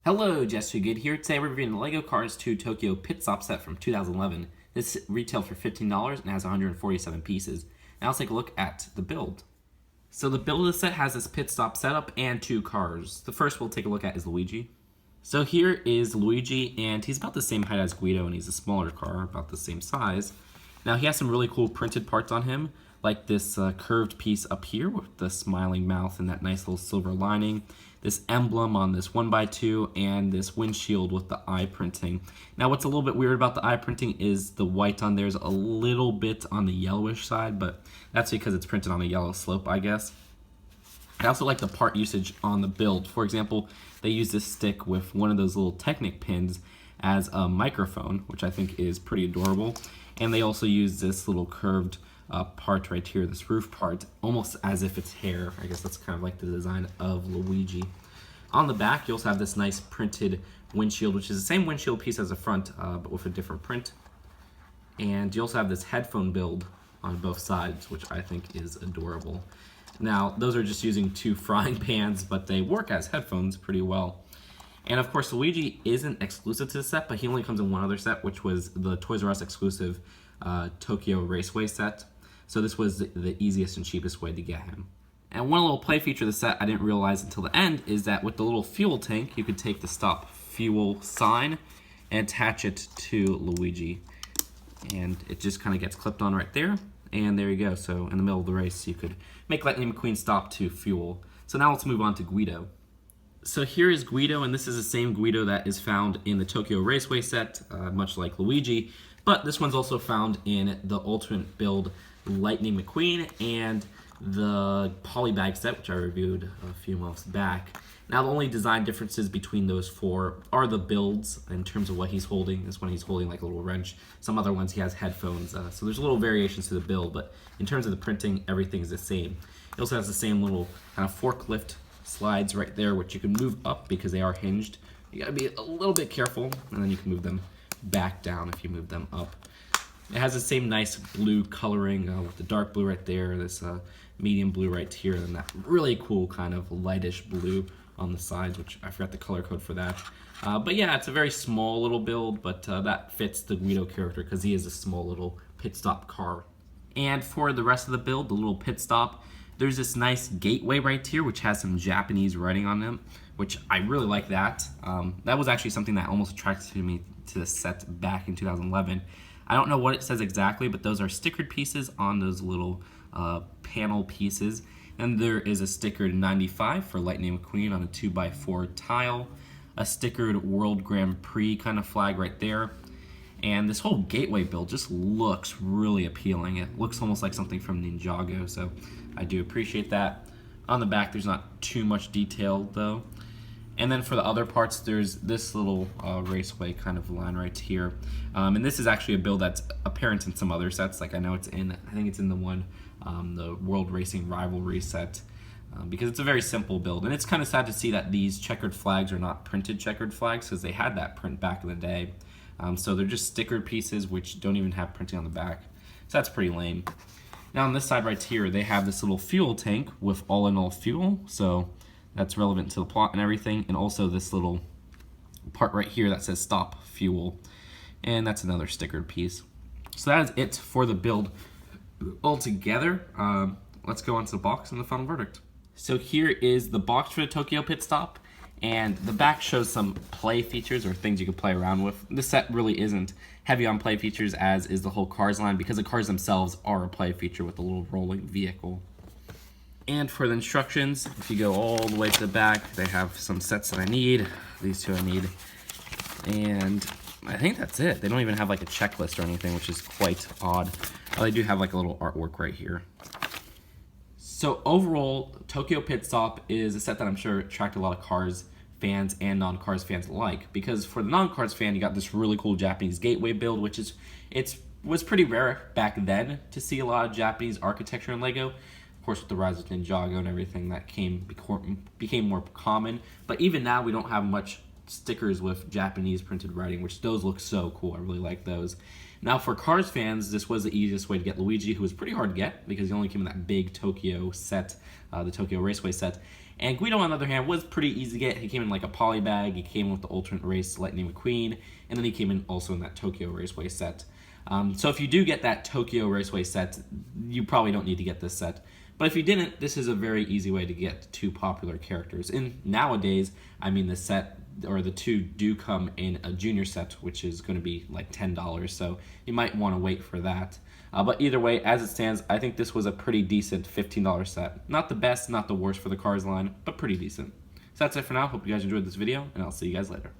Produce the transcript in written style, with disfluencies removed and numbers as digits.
Hello, Jesse Good here. Today we're reviewing the LEGO Cars 2 Tokyo Pit Stop set from 2011. This retailed for $15 and has 147 pieces. Now let's take a look at the build. So the build of the set has this pit stop setup and two cars. The first we'll take a look at is Luigi. So here is Luigi, and he's about the same height as Guido, and he's a smaller car, about the same size. Now he has some really cool printed parts on him, like this curved piece up here with the smiling mouth and that nice little silver lining, this emblem on this 1x2, and this windshield with the eye printing. Now what's a little bit weird about the eye printing is the white on there is a little bit on the yellowish side, but that's because it's printed on a yellow slope, I guess. I also like the part usage on the build. For example, they use this stick with one of those little Technic pins as a microphone, which I think is pretty adorable. And they also use this little curved part right here, this roof part, almost as if it's hair. I guess that's kind of like the design of Luigi. On the back, you also have this nice printed windshield, which is the same windshield piece as the front, but with a different print. And you also have this headphone build on both sides, which I think is adorable. Now, those are just using two frying pans, but they work as headphones pretty well. And of course, Luigi isn't exclusive to the set, but he only comes in one other set, which was the Toys R Us exclusive Tokyo Raceway set. So this was the easiest and cheapest way to get him. And one little play feature of the set I didn't realize until the end is that with the little fuel tank, you could take the stop fuel sign and attach it to Luigi. And it just kind of gets clipped on right there. And there you go. So in the middle of the race, you could make Lightning McQueen stop to fuel. So now let's move on to Guido. So here is Guido, and this is the same Guido that is found in the Tokyo Raceway set, much like Luigi. But this one's also found in the Ultimate Build Lightning McQueen and the Polybag set, which I reviewed a few months back. Now the only design differences between those four are the builds in terms of what he's holding. This one he's holding like a little wrench. Some other ones he has headphones. So there's a little variations to the build, but in terms of the printing, everything is the same. It also has the same little kind of forklift slides right there, which you can move up because they are hinged. You gotta be a little bit careful, and then you can move them back down if you move them up. It has the same nice blue coloring with the dark blue right there, this medium blue right here, and that really cool kind of lightish blue on the sides, which I forgot the color code for that. But yeah, it's a very small little build, but that fits the Guido character because he is a small little pit stop car. And for the rest of the build, the little pit stop, there's this nice gateway right here, which has some Japanese writing on them, which I really like that. That was actually something that almost attracted me to the set back in 2011. I don't know what it says exactly, but those are stickered pieces on those little panel pieces. And there is a stickered 95 for Lightning McQueen on a 2x4 tile, a stickered World Grand Prix kind of flag right there. And this whole gateway build just looks really appealing. It looks almost like something from Ninjago, so I do appreciate that. On the back, there's not too much detail though. And then for the other parts, there's this little raceway kind of line right here. And this is actually a build that's apparent in some other sets. Like I know it's in, I think it's in the one, the World Racing Rivalry set, because it's a very simple build. And it's kind of sad to see that these checkered flags are not printed checkered flags because they had that print back in the day. So they're just stickered pieces which don't even have printing on the back. So that's pretty lame. Now on this side right here, they have this little fuel tank with all-in-all fuel. So that's relevant to the plot and everything. And also this little part right here that says stop fuel. And that's another stickered piece. So that is it for the build altogether. Let's go on to the box and the final verdict. So here is the box for the Tokyo Pit Stop. And the back shows some play features or things you can play around with. This set really isn't heavy on play features, as is the whole cars line, because the cars themselves are a play feature with a little rolling vehicle. And for the instructions, if you go all the way to the back, they have some sets that I need. These two I need. And I think that's it. They don't even have like a checklist or anything, which is quite odd. Oh, they do have like a little artwork right here. So overall, Tokyo Pit Stop is a set that I'm sure attracted a lot of Cars fans and non-Cars fans alike. Because for the non-Cars fan, you got this really cool Japanese gateway build, which is was pretty rare back then to see a lot of Japanese architecture in LEGO. Of course, with the rise of Ninjago and everything, that became more common. But even now, we don't have much stickers with Japanese printed writing, which those look so cool. I really like those. Now for Cars fans, this was the easiest way to get Luigi, who was pretty hard to get because he only came in that big Tokyo set, the Tokyo Raceway set. And Guido, on the other hand, was pretty easy to get. He came in like a poly bag, he came with the Ultimate Race Lightning McQueen, and then he came in also in that Tokyo Raceway set. So if you do get that Tokyo Raceway set, you probably don't need to get this set. But if you didn't, this is a very easy way to get two popular characters. And nowadays, I mean, the set, or the two do come in a junior set, which is going to be like $10, so you might want to wait for that. But either way, as it stands, I think this was a pretty decent $15 set. Not the best, not the worst for the Cars line, but pretty decent. So that's it for now. Hope you guys enjoyed this video, and I'll see you guys later.